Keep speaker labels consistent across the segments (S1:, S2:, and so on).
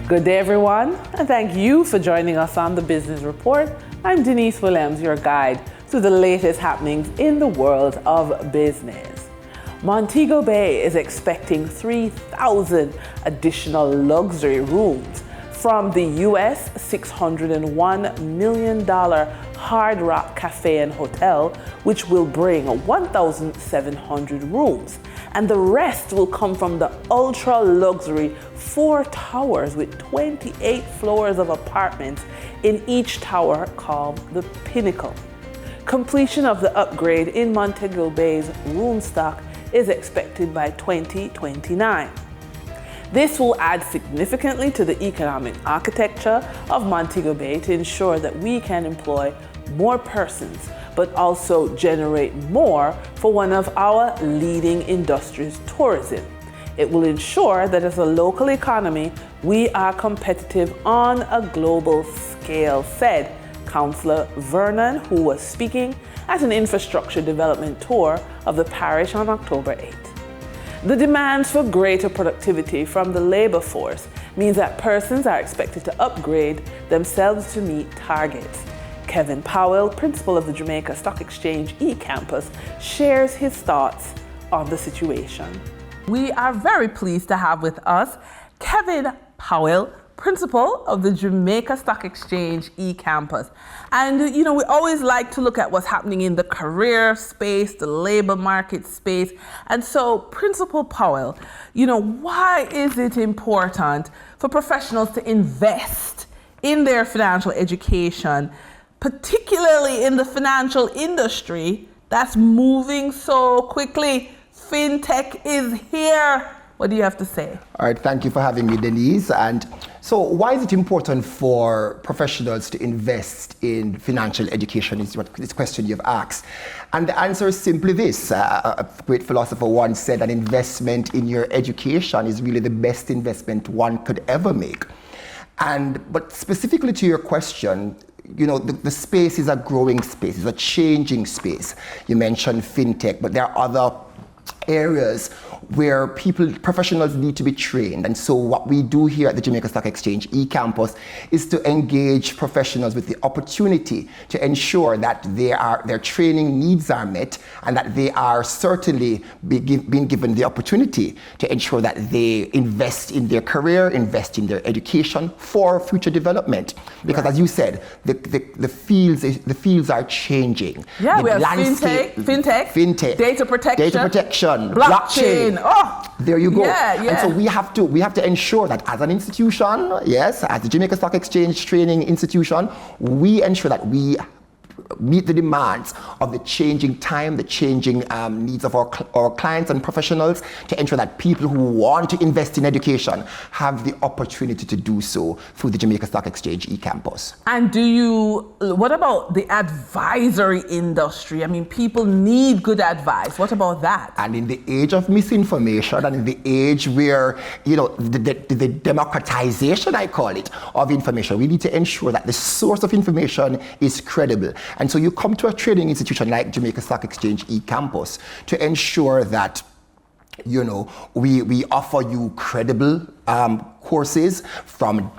S1: Good day, everyone, and thank you for joining us on the Business Report. I'm Denise Williams, your guide to the latest happenings in the world of business. Montego Bay is expecting 3,000 additional luxury rooms from the US $601 million Hard Rock Cafe and Hotel, which will bring 1,700 rooms. And the rest will come from the ultra-luxury 4 towers with 28 floors of apartments in each tower called the Pinnacle. Completion of the upgrade in Montego Bay's room stock is expected by 2029. This will add significantly to the economic architecture of Montego Bay to ensure that we can employ more persons, but also generate more for one of our leading industries, tourism. It will ensure that as a local economy, we are competitive on a global scale, said Councillor Vernon, who was speaking at an infrastructure development tour of the parish on October 8th. The demands for greater productivity from the labor force means that persons are expected to upgrade themselves to meet targets. Kevin Powell, principal of the Jamaica Stock Exchange e-campus, shares his thoughts on the situation. We are very pleased to have with us Kevin Powell, principal of the Jamaica Stock Exchange e-campus. And we always like to look at what's happening in the career space, the labor market space. And so, Principal Powell, why is it important for professionals to invest in their financial education, particularly in the financial industry that's moving so quickly? FinTech is here. What do you have to say?
S2: All right, thank you for having me, Denise. And so why is it important for professionals to invest in financial education is what this question you've asked. And the answer is simply this. A great philosopher once said an investment in your education is really the best investment one could ever make. But specifically to your question, the space is a growing space, it's a changing space. You mentioned FinTech, but there are other areas where professionals need to be trained. And so what we do here at the Jamaica Stock Exchange e-campus is to engage professionals with the opportunity to ensure that their training needs are met and that they are certainly being given the opportunity to ensure that they invest in their career, invest in their education for future development. Because as you said, the fields are changing.
S1: Yeah, we have FinTech, data protection, blockchain. Oh,
S2: there you go.
S1: Yeah.
S2: And so we have to ensure that as an institution, yes, as the Jamaica Stock Exchange training institution, we ensure that we meet the demands of the changing time, the changing needs of our clients and professionals to ensure that people who want to invest in education have the opportunity to do so through the Jamaica Stock Exchange e-campus.
S1: And what about the advisory industry? I mean, people need good advice. What about that?
S2: And in the age of misinformation and in the age where, the democratization, I call it, of information, we need to ensure that the source of information is credible. And so you come to a training institution like Jamaica Stock Exchange e-campus to ensure that, we offer you credible courses from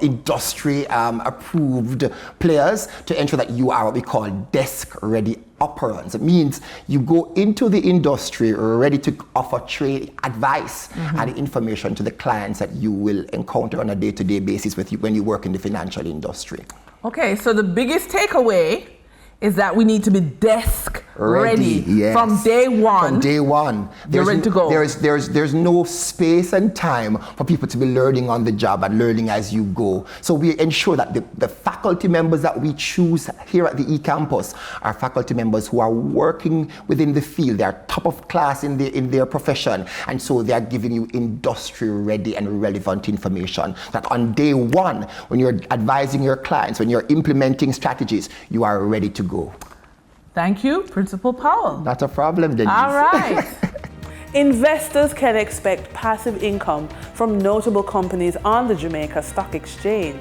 S2: industry approved players to ensure that you are what we call desk ready operants. It means you go into the industry ready to offer trade advice and information to the clients that you will encounter on a day-to-day basis when you work in the financial industry.
S1: Okay, so the biggest takeaway is that we need to be desk ready
S2: yes.
S1: From day one.
S2: From day one.
S1: You're ready to go.
S2: There's no space and time for people to be learning on the job and learning as you go. So we ensure that the faculty members that we choose here at the e-campus are faculty members who are working within the field. They are top of class in their profession. And so they are giving you industry ready and relevant information that on day one, when you're advising your clients, when you're implementing strategies, you are ready to go.
S1: Thank you, Principal Powell.
S2: Not a problem, Denise.
S1: All right. Investors can expect passive income from notable companies on the Jamaica Stock Exchange.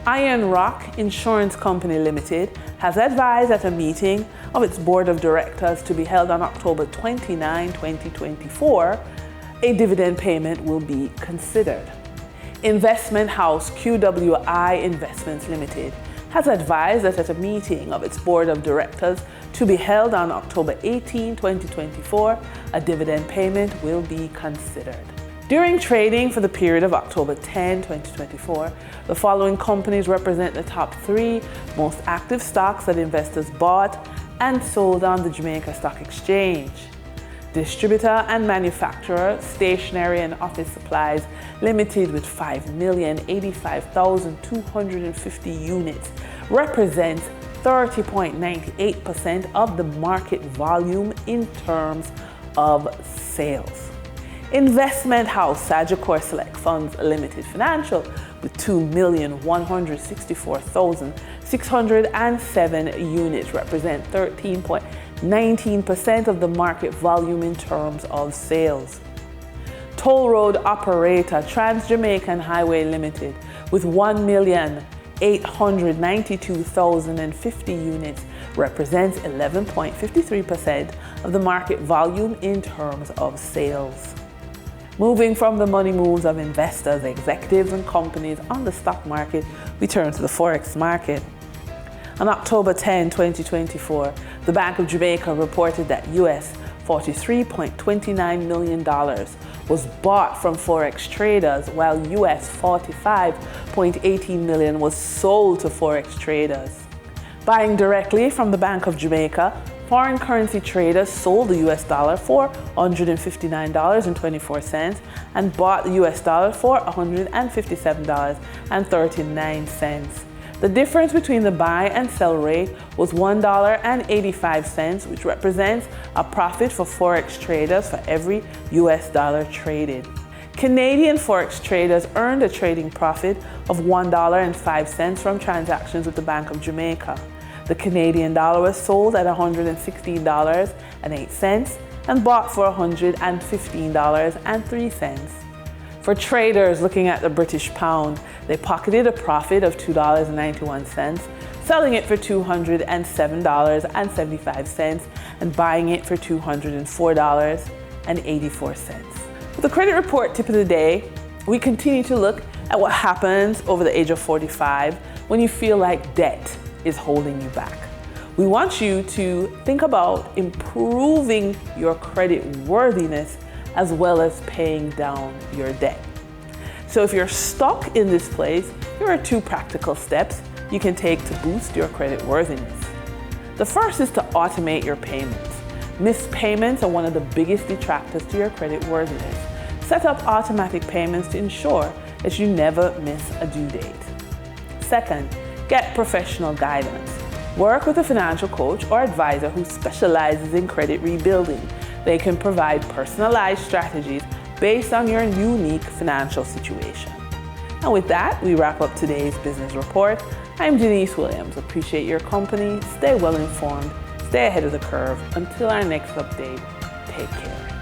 S1: Iron Rock Insurance Company Limited has advised at a meeting of its board of directors to be held on October 29, 2024, a dividend payment will be considered. Investment house QWI Investments Limited has advised that at a meeting of its board of directors to be held on October 18, 2024, a dividend payment will be considered. During trading for the period of October 10, 2024, the following companies represent the top 3 most active stocks that investors bought and sold on the Jamaica Stock Exchange. Distributor and manufacturer, Stationery and Office Supplies Limited with 5,085,250 units represents 30.98% of the market volume in terms of sales. Investment house Sagicor Select Funds Limited Financial with 2,164,607 units represent 13.19% of the market volume in terms of sales. Toll road operator Trans Jamaican Highway Limited with 1,892,050 units represents 11.53% of the market volume in terms of sales. Moving from the money moves of investors, executives, and companies on the stock market, we turn to the Forex market. On October 10, 2024, the Bank of Jamaica reported that US $43.29 million was bought from Forex traders, while US $45.18 million was sold to Forex traders. Buying directly from the Bank of Jamaica, foreign currency traders sold the US dollar for $159.24 and bought the US dollar for $157.39. The difference between the buy and sell rate was $1.85, which represents a profit for Forex traders for every US dollar traded. Canadian Forex traders earned a trading profit of $1.05 from transactions with the Bank of Jamaica. The Canadian dollar was sold at $116.08 and bought for $115.03. For traders looking at the British pound, they pocketed a profit of $2.91, selling it for $207.75 and buying it for $204.84. For the credit report tip of the day, we continue to look at what happens over the age of 45 when you feel like debt is holding you back. We want you to think about improving your credit worthiness as well as paying down your debt. So if you're stuck in this place, here are 2 practical steps you can take to boost your credit worthiness. The first is to automate your payments. Missed payments are one of the biggest detractors to your credit worthiness. Set up automatic payments to ensure that you never miss a due date. Second, get professional guidance. Work with a financial coach or advisor who specializes in credit rebuilding. They can provide personalized strategies based on your unique financial situation. And with that, we wrap up today's business report. I'm Denise Williams. Appreciate your company. Stay well informed. Stay ahead of the curve. Until our next update, take care.